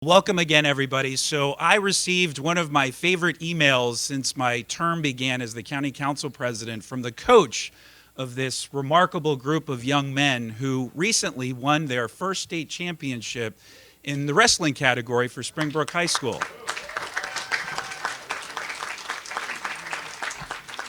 Welcome again, everybody. So I received one of my favorite emails since my term began as the county council president from the coach of this remarkable group of young men who recently won their first state championship in the wrestling category for Springbrook High School.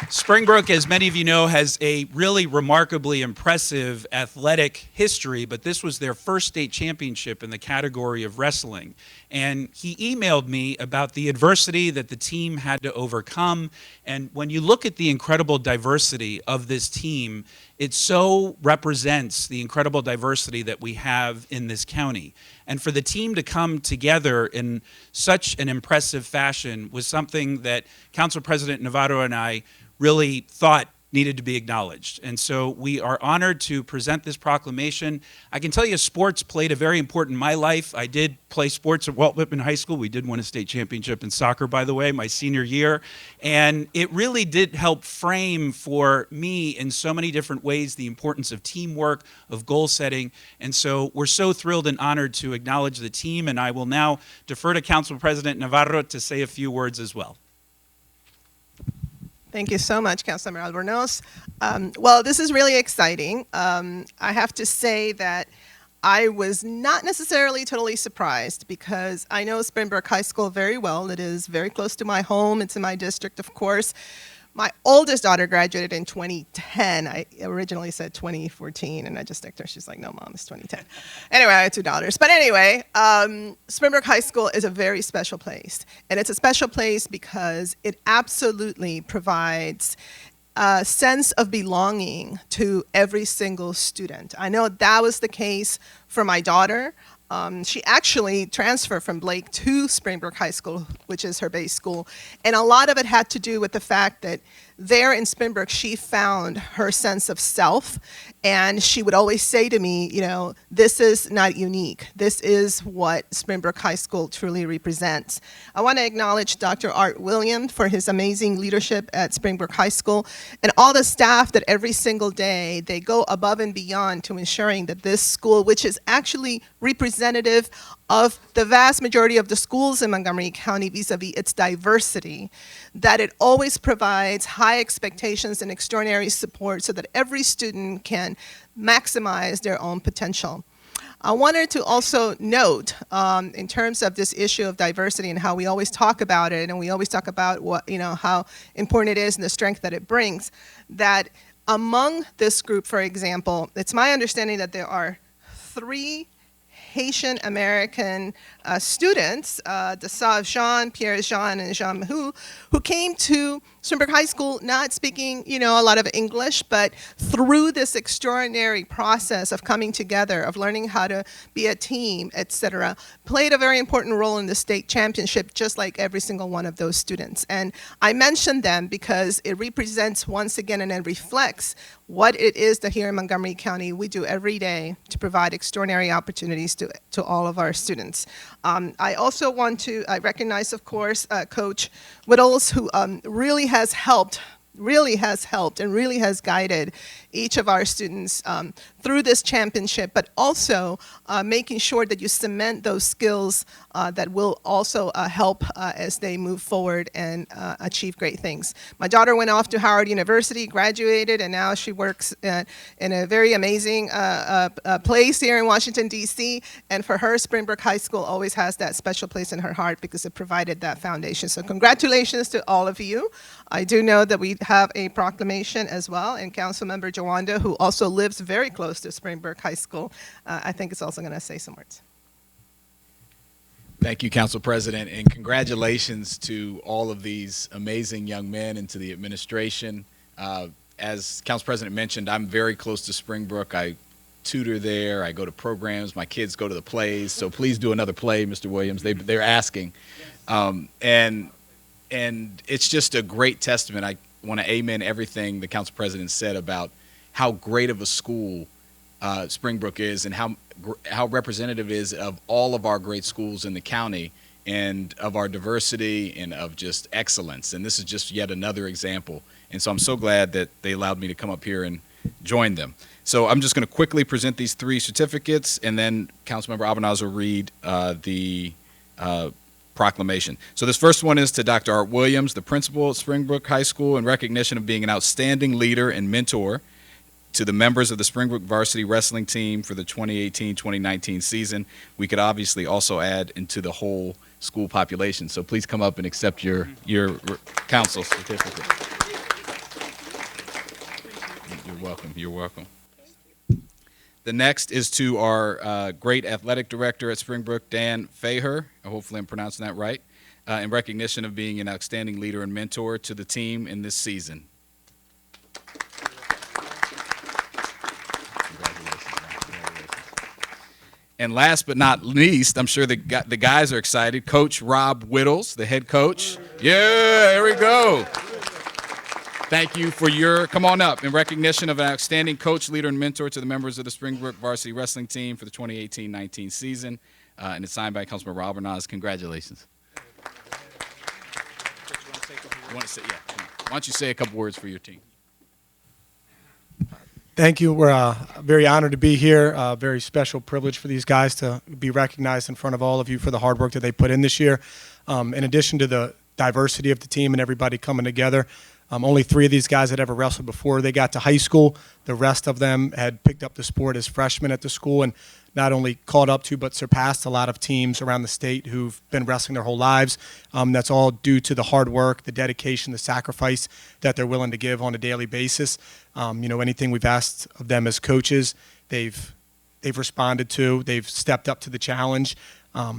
Springbrook, as many of you know, has a really remarkably impressive athletic history, but this was their first state championship in the category of wrestling. And he emailed me about the adversity that the team had to overcome. And when you look at the incredible diversity of this team, it so represents the incredible diversity that we have in this county. And for the team to come together in such an impressive fashion was something that Council President Navarro and I really thought needed to be acknowledged. And so we are honored to present this proclamation. I can tell you sports played a very important in my life. I did play sports at Walt Whitman High School. We did win a state championship in soccer, by the way, my senior year. And it really did help frame for me in so many different ways the importance of teamwork, of goal setting. And so we're so thrilled and honored to acknowledge the team. And I will now defer to Council President Navarro to say a few words as well. Thank you so much, Councilmember Albornoz. Well, this is really exciting. I have to say that I was not necessarily totally surprised because I know Springbrook High School very well. It is very close to my home. It's in my district, of course. My oldest daughter graduated in 2010. I originally said 2014, and I just texted her. She's like, no, Mom, it's 2010. Anyway, I have two daughters. But anyway, Springbrook High School is a very special place. And it's a special place because it absolutely provides a sense of belonging to every single student. I know that was the case for my daughter. She actually transferred from Blake to Springbrook High School, which is her base school. And a lot of it had to do with the fact that there in Springbrook, she found her sense of self. And she would always say to me, you know, this is not unique. This is what Springbrook High School truly represents. I want to acknowledge Dr. Art Williams for his amazing leadership at Springbrook High School and all the staff that every single day they go above and beyond to ensuring that this school, which is actually representative of the vast majority of the schools in Montgomery County vis-a-vis its diversity, that it always provides high expectations and extraordinary support so that every student can maximize their own potential. I wanted to also note, in terms of this issue of diversity and how we always talk about it, and we always talk about what, you know, how important it is and the strength that it brings, that among this group, for example, it's my understanding that there are 3 Haitian American students, Desav Jean, Pierre Jean, and Jean Mahou, who came to Springbrook High School not speaking, you know, a lot of English, but through this extraordinary process of coming together, of learning how to be a team, etc., played a very important role in the state championship, just like every single one of those students. And I mention them because it represents once again and it reflects what it is that here in Montgomery County we do every day to provide extraordinary opportunities to all of our students. I also want to recognize, of course, Coach Whittles, who really has helped and really has guided each of our students through this championship, but also making sure that you cement those skills that will also help as they move forward and achieve great things. My daughter went off to Howard University, graduated, and now she works in a very amazing place here in Washington, D.C., and for her, Springbrook High School always has that special place in her heart because it provided that foundation. So congratulations to all of you. I do know that we have a proclamation as well, and Councilmember Jawanda, who also lives very close to Springbrook High School, I think is also going to say some words. Thank you, Council President, and congratulations to all of these amazing young men and to the administration. As Council President mentioned, I'm very close to Springbrook. I tutor there. I go to programs. My kids go to the plays. So please do another play, Mr. Williams. They're asking. And it's just a great testament. I want to amen everything the Council President said about how great of a school Springbrook is and how representative it is of all of our great schools in the county and of our diversity and of just excellence. And this is just yet another example. And so I'm so glad that they allowed me to come up here and join them. So I'm just going to quickly present these 3 certificates, and then Councilmember Albanaz will read the proclamation. So this first one is to Dr. Art Williams, the principal at Springbrook High School, in recognition of being an outstanding leader and mentor to the members of the Springbrook varsity wrestling team for the 2018-2019 season. We could obviously also add into the whole school population. So please come up and accept your council certificate. You're welcome. You're welcome. The next is to our great athletic director at Springbrook, Dan Faher. Hopefully I'm pronouncing that right. In recognition of being an outstanding leader and mentor to the team in this season. And last but not least, I'm sure the guys are excited, Coach Rob Whittles, the head coach. Yeah, there we go. Thank you for come on up, in recognition of an outstanding coach, leader, and mentor to the members of the Springbrook varsity wrestling team for the 2018-19 season. And it's signed by Councilman Robert Nas. Congratulations. Why don't you say a couple words for your team? Thank you. We're very honored to be here. Very special privilege for these guys to be recognized in front of all of you for the hard work that they put in this year. In addition to the diversity of the team and everybody coming together, only 3 of these guys had ever wrestled before they got to high school. The rest of them had picked up the sport as freshmen at the school and not only caught up to but surpassed a lot of teams around the state who've been wrestling their whole lives. That's all due to the hard work, the dedication, the sacrifice that they're willing to give on a daily basis. Anything we've asked of them as coaches, they've responded to. They've stepped up to the challenge.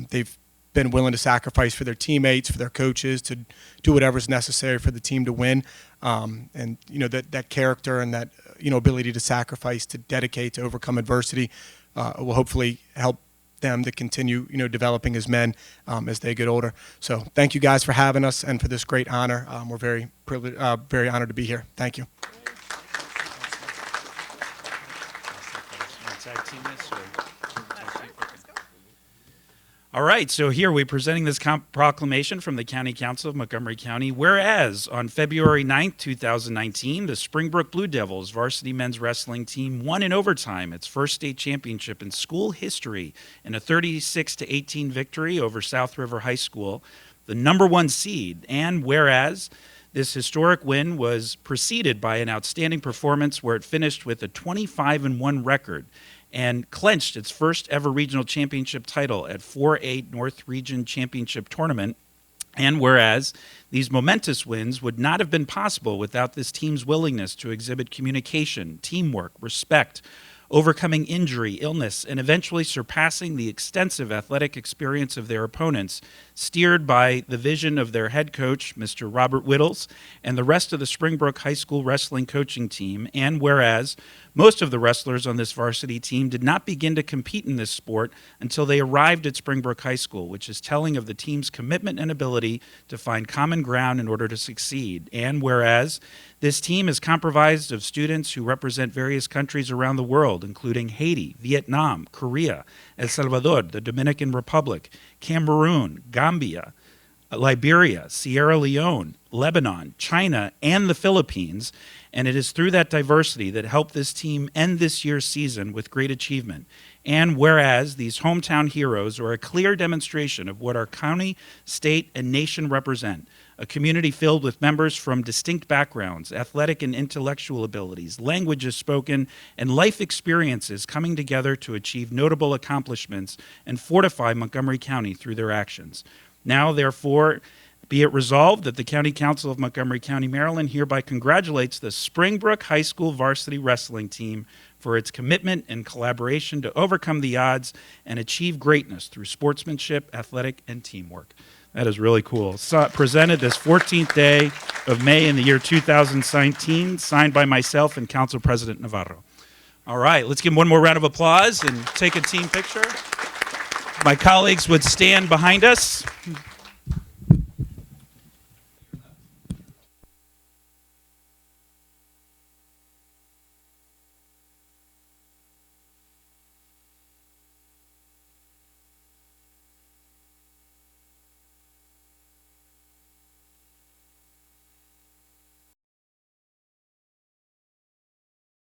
They've been willing to sacrifice for their teammates, for their coaches, to do whatever's necessary for the team to win. That character and that ability to sacrifice, to dedicate, to overcome adversity will hopefully help them to continue developing as men as they get older. So thank you guys for having us and for this great honor. We're very privileged, very honored to be here. Thank you. All right, so here we're presenting this proclamation from the County Council of Montgomery County. Whereas on February 9th, 2019, the Springbrook Blue Devils varsity men's wrestling team won in overtime its first state championship in school history in a 36-18 victory over South River High School, the #1 seed. And whereas this historic win was preceded by an outstanding performance where it finished with a 25-1 record and clinched its first ever regional championship title at 4A North Region Championship Tournament. And whereas these momentous wins would not have been possible without this team's willingness to exhibit communication, teamwork, respect, overcoming injury, illness, and eventually surpassing the extensive athletic experience of their opponents, steered by the vision of their head coach, Mr. Robert Whittles, and the rest of the Springbrook High School wrestling coaching team. And whereas most of the wrestlers on this varsity team did not begin to compete in this sport until they arrived at Springbrook High School, which is telling of the team's commitment and ability to find common ground in order to succeed. And whereas this team is comprised of students who represent various countries around the world, including Haiti, Vietnam, Korea, El Salvador, the Dominican Republic, Cameroon, Gambia, Liberia, Sierra Leone, Lebanon, China, and the Philippines. And it is through that diversity that helped this team end this year's season with great achievement. And whereas these hometown heroes are a clear demonstration of what our county, state, and nation represent, a community filled with members from distinct backgrounds, athletic and intellectual abilities, languages spoken, and life experiences coming together to achieve notable accomplishments and fortify Montgomery County through their actions. Now, therefore, be it resolved that the County Council of Montgomery County, Maryland hereby congratulates the Springbrook High School varsity wrestling team for its commitment and collaboration to overcome the odds and achieve greatness through sportsmanship, athletic, and teamwork. That is really cool. Presented this 14th day of May in the year 2019, signed by myself and Council President Navarro. All right, let's give him one more round of applause and take a team picture. My colleagues would stand behind us.